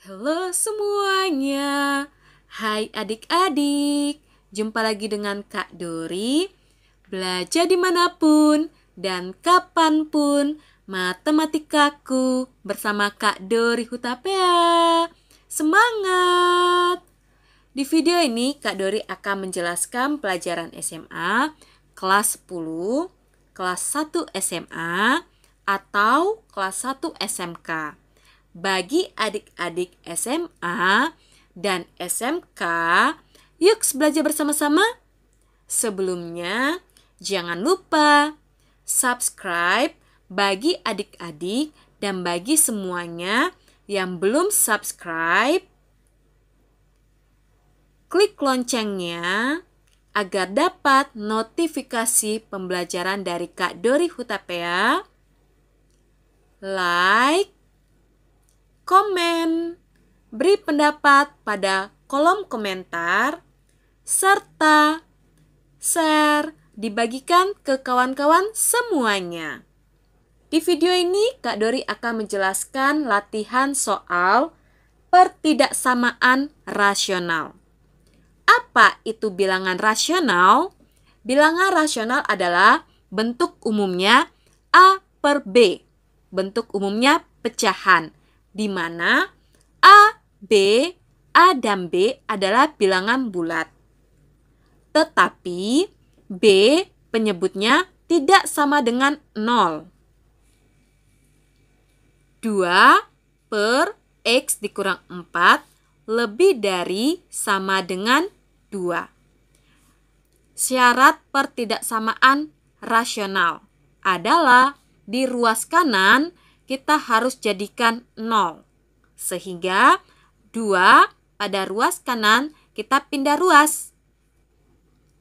Halo semuanya. Hai adik-adik. Jumpa lagi dengan Kak Dori. Belajar dimanapun dan kapanpun, matematikaku bersama Kak Dori Hutapea. Semangat! Di video ini Kak Dori akan menjelaskan pelajaran SMA kelas 10, kelas 1 SMA, atau kelas 1 SMK. Bagi adik-adik SMA dan SMK, yuk belajar bersama-sama. Sebelumnya, jangan lupa subscribe bagi adik-adik dan bagi semuanya yang belum subscribe. Klik loncengnya agar dapat notifikasi pembelajaran dari Kak Dori Hutapea. Like, komen, beri pendapat pada kolom komentar, serta share dibagikan ke kawan-kawan semuanya. Di video ini Kak Dori akan menjelaskan latihan soal pertidaksamaan rasional. Apa itu bilangan rasional? Bilangan rasional adalah bentuk umumnya A per B. Bentuk umumnya pecahan, di mana A, dan B adalah bilangan bulat. Tetapi B penyebutnya tidak sama dengan 0. 2 per X dikurang 4 lebih dari sama dengan 2. Syarat pertidaksamaan rasional adalah di ruas kanan kita harus jadikan 0. Sehingga 2 pada ruas kanan kita pindah ruas.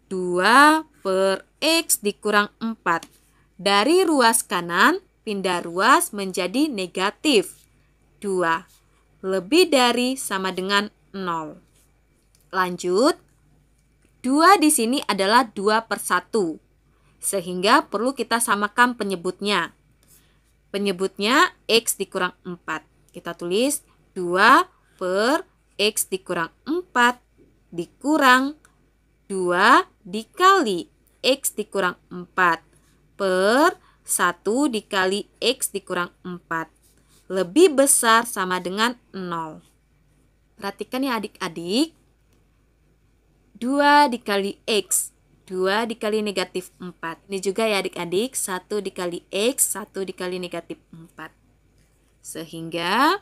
2 per X dikurang 4. Dari ruas kanan pindah ruas menjadi negatif. 2 lebih dari sama dengan 0. Lanjut. 2 di sini adalah 2 per 1. Sehingga perlu kita samakan penyebutnya. Penyebutnya X dikurang 4. Kita tulis 2 per X dikurang 4 dikurang 2 dikali X dikurang 4 per 1 dikali X dikurang 4. Lebih besar sama dengan 0. Perhatikan ya adik-adik. 2 dikali X. 2 dikali negatif 4. Ini juga ya adik-adik. 1 dikali X. 1 dikali negatif 4. Sehingga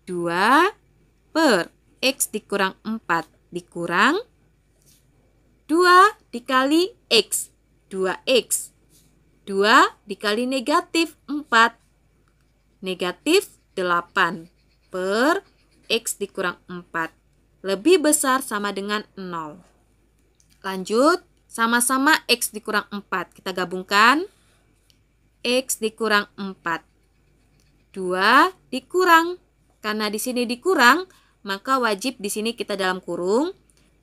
2 per X dikurang 4 dikurang 2 dikali X. 2X. 2 dikali negatif 4. Negatif 8 per X dikurang 4. Lebih besar sama dengan 0. Lanjut, sama-sama X dikurang 4. Kita gabungkan. X dikurang 4. 2 dikurang. Karena di sini dikurang, maka wajib di sini kita dalam kurung.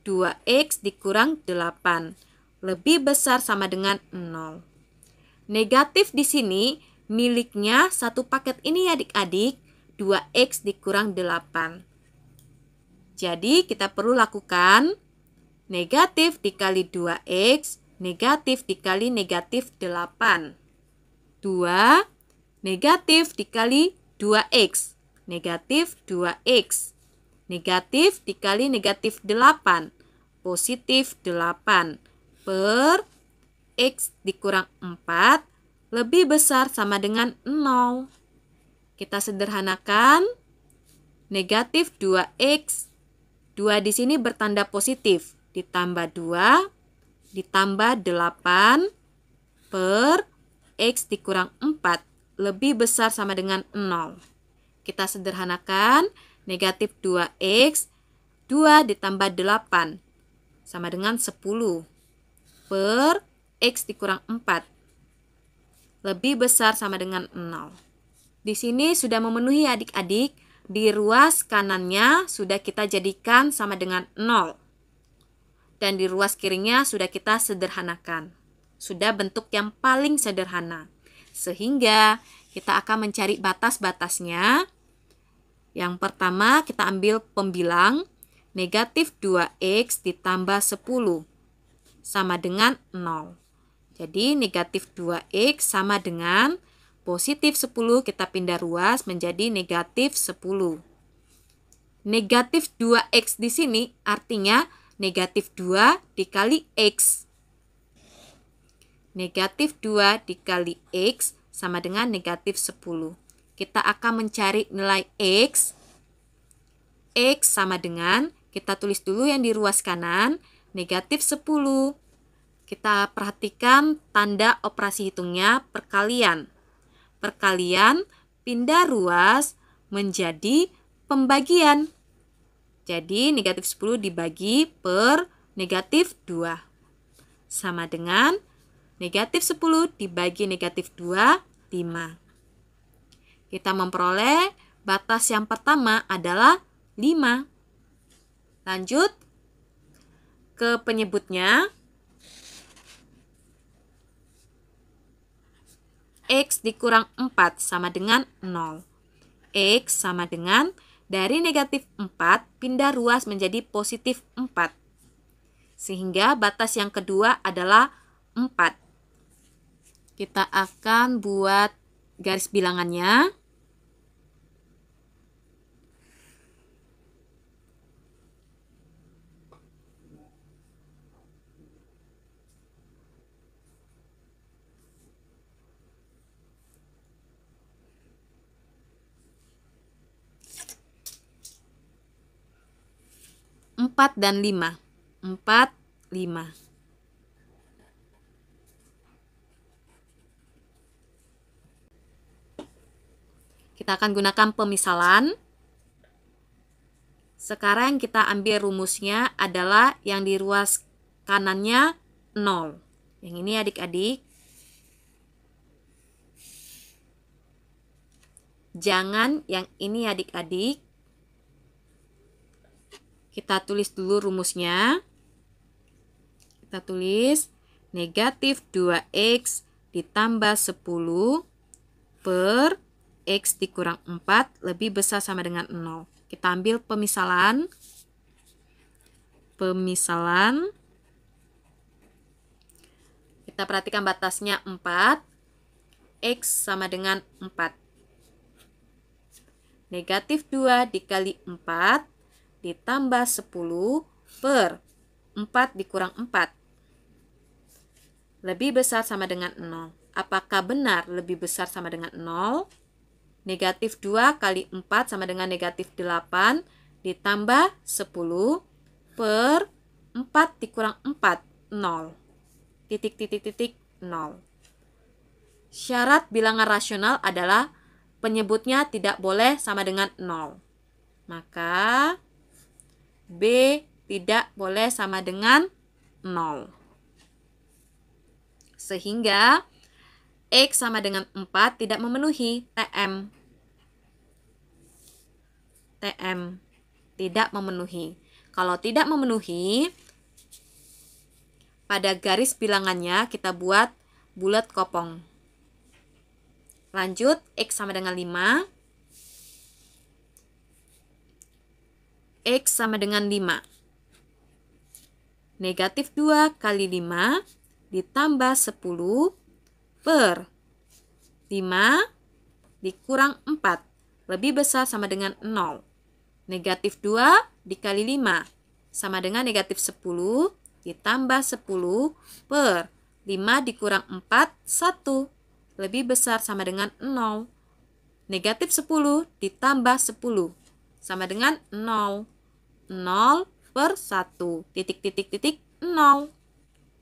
2X dikurang 8. Lebih besar sama dengan 0. Negatif di sini miliknya satu paket ini adik-adik. 2X dikurang 8. Jadi kita perlu lakukan negatif dikali 2X, negatif dikali negatif 8. 2 negatif dikali 2X, negatif 2X. Negatif dikali negatif 8, positif 8 per X dikurang 4 lebih besar sama dengan 0. Kita sederhanakan. Negatif 2X. 2 di sini bertanda positif. Ditambah 2, ditambah 8 per X dikurang 4 lebih besar sama dengan 0. Kita sederhanakan. Negatif 2X. 2 ditambah 8 sama dengan 10 per X dikurang 4 lebih besar sama dengan 0. Di sini sudah memenuhi adik-adik. Di ruas kanannya sudah kita jadikan sama dengan 0. Dan di ruas kirinya sudah kita sederhanakan. Sudah bentuk yang paling sederhana. Sehingga kita akan mencari batas-batasnya. Yang pertama kita ambil pembilang negatif 2x ditambah 10 sama dengan 0. Jadi negatif 2x sama dengan positif 10 kita pindah ruas menjadi negatif 10. Negatif 2x di sini artinya negatif 2 dikali x. Negatif 2 dikali x sama dengan negatif 10. Kita akan mencari nilai x. X sama dengan, kita tulis dulu yang di ruas kanan, negatif 10. Kita perhatikan tanda operasi hitungnya perkalian. Perkalian pindah ruas menjadi pembagian. Jadi negatif 10 dibagi per negatif 2. Sama dengan negatif 10 dibagi negatif 2, 5. Kita memperoleh batas yang pertama adalah 5. Lanjut ke penyebutnya. X dikurang 4 sama dengan 0. X sama dengan dari negatif 4 pindah ruas menjadi positif 4. Sehingga batas yang kedua adalah 4. Kita akan buat garis bilangannya. Empat dan 5. 4, 5. Kita akan gunakan pemisalan. Sekarang kita ambil rumusnya adalah yang di ruas kanannya 0. Yang ini adik-adik. Jangan yang ini adik-adik. Kita tulis dulu rumusnya. Kita tulis negatif 2x ditambah 10 per x dikurang 4 lebih besar sama dengan 0. Kita ambil pemisalan. Pemisalan. Kita perhatikan batasnya 4. X sama dengan 4. Negatif 2 dikali 4 ditambah 10 per 4 dikurang 4. Lebih besar sama dengan 0. Apakah benar lebih besar sama dengan 0? Negatif 2 kali 4 sama dengan negatif 8 ditambah 10 per 4 dikurang 4, 0. Titik, titik, titik, 0. Syarat bilangan rasional adalah penyebutnya tidak boleh sama dengan 0. Maka B tidak boleh sama dengan 0. Sehingga X sama dengan 4 tidak memenuhi TM. TM tidak memenuhi. Kalau tidak memenuhi, pada garis bilangannya kita buat bulat kopong. Lanjut, X sama dengan 5. X sama dengan 5. Negatif 2 kali 5 ditambah 10 per 5 dikurang 4. Lebih besar sama dengan 0. Negatif 2 dikali 5 sama dengan negatif 10 ditambah 10 per 5 dikurang 4, 1. Lebih besar sama dengan 0. Negatif 10 ditambah 10 sama dengan 0. 0 per 1. Titik, titik, titik, 0.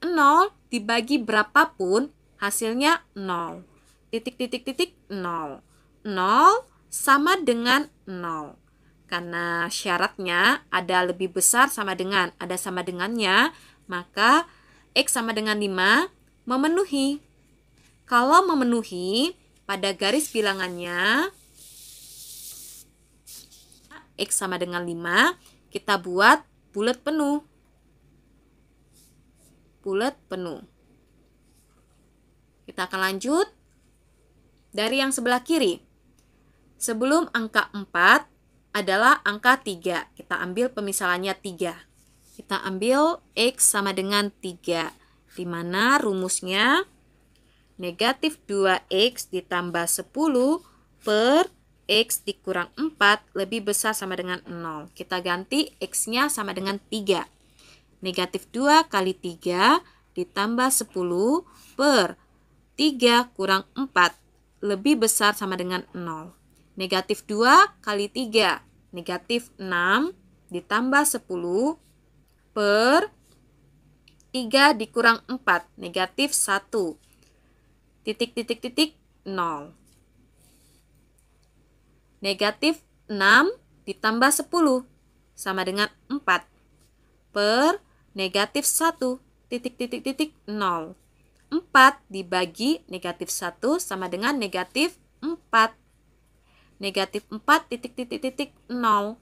0 dibagi berapapun hasilnya 0. Titik, titik, titik, 0. 0 sama dengan 0. Karena syaratnya ada lebih besar sama dengan, ada sama dengannya, maka X sama dengan 5 memenuhi. Kalau memenuhi, pada garis bilangannya X sama dengan 5, kita buat bulat penuh. Bulat penuh. Kita akan lanjut dari yang sebelah kiri. Sebelum angka 4, adalah angka 3. Kita ambil pemisalannya 3. Kita ambil X sama dengan 3. Di mana rumusnya negatif 2X ditambah 10 per X dikurang 4 lebih besar sama dengan 0. Kita ganti X-nya sama dengan 3. Negatif 2 kali 3 ditambah 10 per 3 kurang 4 lebih besar sama dengan 0. Negatif 2 kali 3, negatif 6 ditambah 10 per 3 dikurang 4, negatif 1. Titik, titik, titik, 0. Negatif 6 ditambah 10 sama dengan 4 per negatif 1, titik, titik, titik, 0. 4 dibagi negatif 1 sama dengan negatif 4. Negatif 4 titik, titik, titik, 0.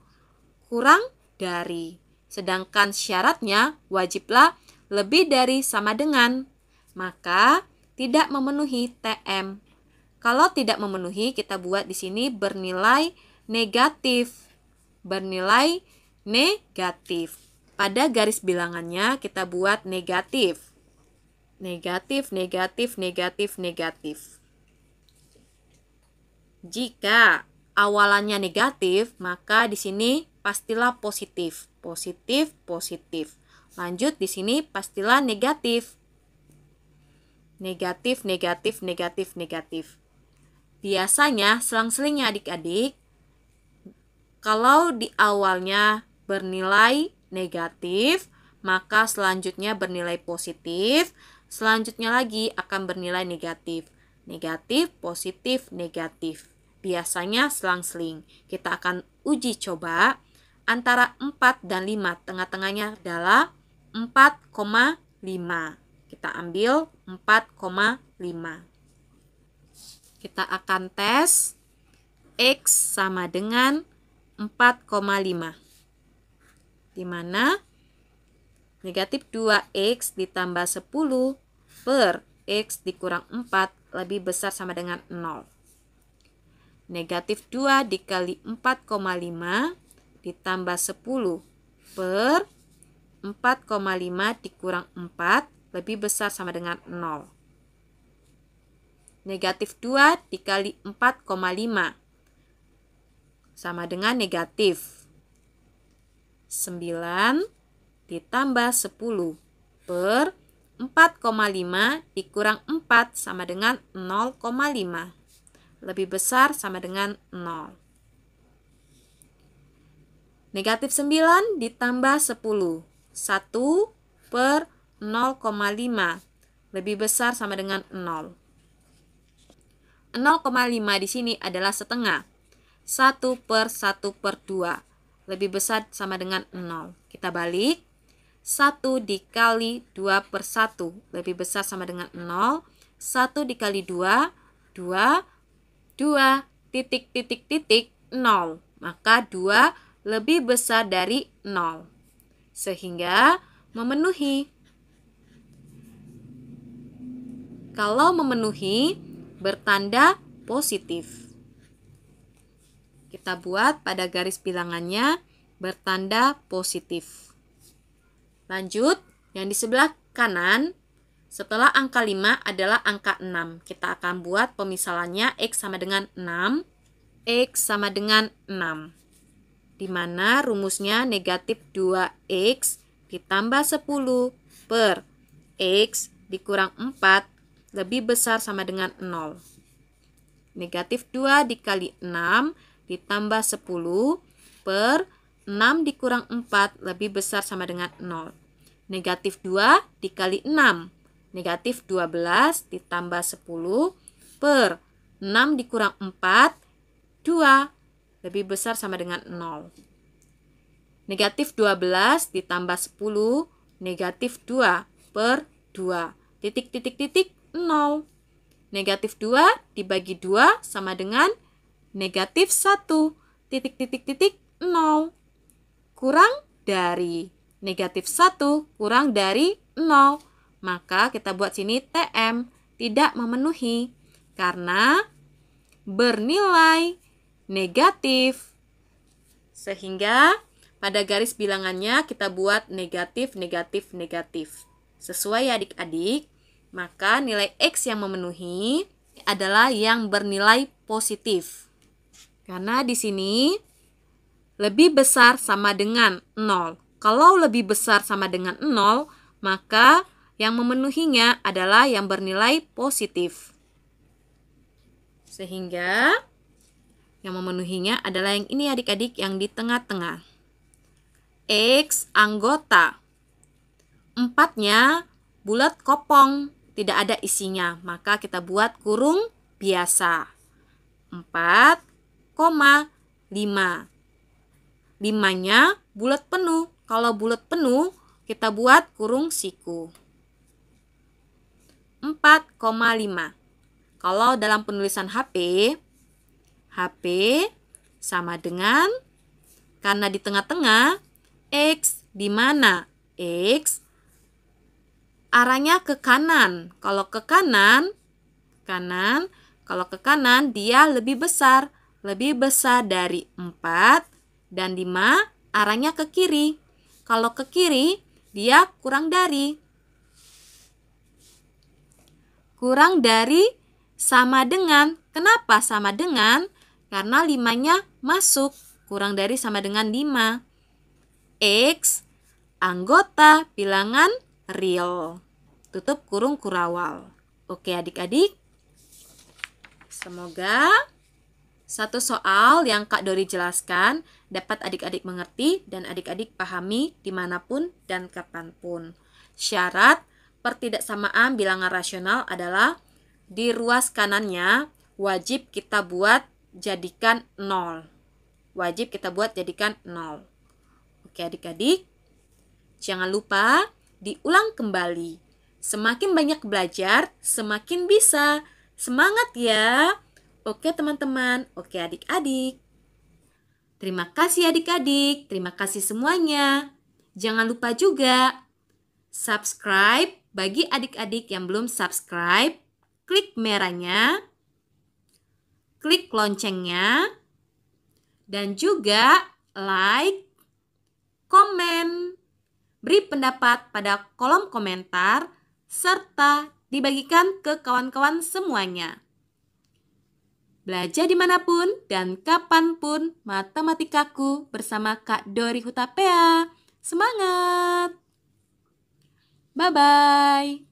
Kurang dari. Sedangkan syaratnya wajiblah lebih dari sama dengan. Maka tidak memenuhi TM. Kalau tidak memenuhi, kita buat di sini bernilai negatif. Bernilai negatif. Pada garis bilangannya kita buat negatif. Negatif, negatif, negatif, negatif. Jika awalannya negatif, maka di sini pastilah positif. Positif, positif. Lanjut di sini pastilah negatif. Negatif, negatif, negatif, negatif. Biasanya selang-selingnya adik-adik, kalau di awalnya bernilai negatif, maka selanjutnya bernilai positif. Selanjutnya lagi akan bernilai negatif. Negatif, positif, negatif. Biasanya selang-seling. Kita akan uji coba antara 4 dan 5. Tengah-tengahnya adalah 4,5. Kita ambil 4,5. Kita akan tes X sama dengan 4,5. Di mana negatif 2X ditambah 10 per X dikurang 4 lebih besar sama dengan 0. Negatif 2 dikali 4,5 ditambah 10 per 4,5 dikurang 4 lebih besar sama dengan 0. Negatif 2 dikali 4,5 sama dengan negatif 9 ditambah 10 per 4,5 dikurang 4 sama dengan 0,5. Lebih besar sama dengan 0. Negatif 9 ditambah 10. 1 per 0,5. Lebih besar sama dengan 0. 0,5 di sini adalah setengah. 1 per 1 per 2. Lebih besar sama dengan 0. Kita balik. 1 dikali 2 per 1 lebih besar sama dengan 0. 1 dikali 2, 2, 2, titik, titik, titik, 0. Maka 2 lebih besar dari 0. Sehingga memenuhi. Kalau memenuhi, bertanda positif. Kita buat pada garis bilangannya bertanda positif. Lanjut, yang di sebelah kanan, setelah angka 5 adalah angka 6. Kita akan buat pemisalannya X sama dengan 6, X sama dengan 6. Di mana rumusnya negatif 2X ditambah 10 per X dikurang 4 lebih besar sama dengan 0. Negatif 2 dikali 6 ditambah 10 per 6 dikurang 4 lebih besar sama dengan 0. Negatif 2 dikali 6. Negatif 12 ditambah 10 per 6 dikurang 4, 2 lebih besar sama dengan 0. Negatif 12 ditambah 10, negatif 2 per 2. Titik, titik, titik, 0. Negatif 2 dibagi 2 sama dengan negatif 1. Titik, titik, titik, 0. Kurang dari. Negatif 1 kurang dari 0. Maka kita buat sini TM tidak memenuhi karena bernilai negatif. Sehingga pada garis bilangannya kita buat negatif, negatif, negatif. Sesuai ya adik-adik, maka nilai X yang memenuhi adalah yang bernilai positif. Karena di sini lebih besar sama dengan 0. Kalau lebih besar sama dengan 0, maka yang memenuhinya adalah yang bernilai positif. Sehingga yang memenuhinya adalah yang ini adik-adik, yang di tengah-tengah. X anggota. 4-nya bulat kopong, tidak ada isinya. Maka kita buat kurung biasa. 4,5. 5-nya bulat penuh. Kalau bulat penuh, kita buat kurung siku. 4,5. Kalau dalam penulisan HP sama dengan, karena di tengah-tengah, X di mana? X arahnya ke kanan. Kalau ke kanan, kalau ke kanan dia lebih besar dari 4, dan 5 arahnya ke kiri. Kalau ke kiri, dia kurang dari sama dengan. Kenapa sama dengan? Karena 5-nya masuk. Kurang dari sama dengan 5. X anggota bilangan real. Tutup kurung kurawal. Oke adik-adik. Semoga satu soal yang Kak Dori jelaskan dapat adik-adik mengerti dan adik-adik pahami dimanapun dan kapanpun. Syarat pertidaksamaan bilangan rasional adalah di ruas kanannya wajib kita buat jadikan 0. Wajib kita buat jadikan 0. Oke adik-adik, jangan lupa diulang kembali. Semakin banyak belajar, semakin bisa. Semangat ya. Oke teman-teman, oke adik-adik. Terima kasih adik-adik, terima kasih semuanya. Jangan lupa juga subscribe bagi adik-adik yang belum subscribe. Klik merahnya, klik loncengnya, dan juga like, komen, beri pendapat pada kolom komentar, serta dibagikan ke kawan-kawan semuanya. Belajar dimanapun dan kapanpun, matematikaku bersama Kak Dori Hutapea. Semangat! Bye-bye!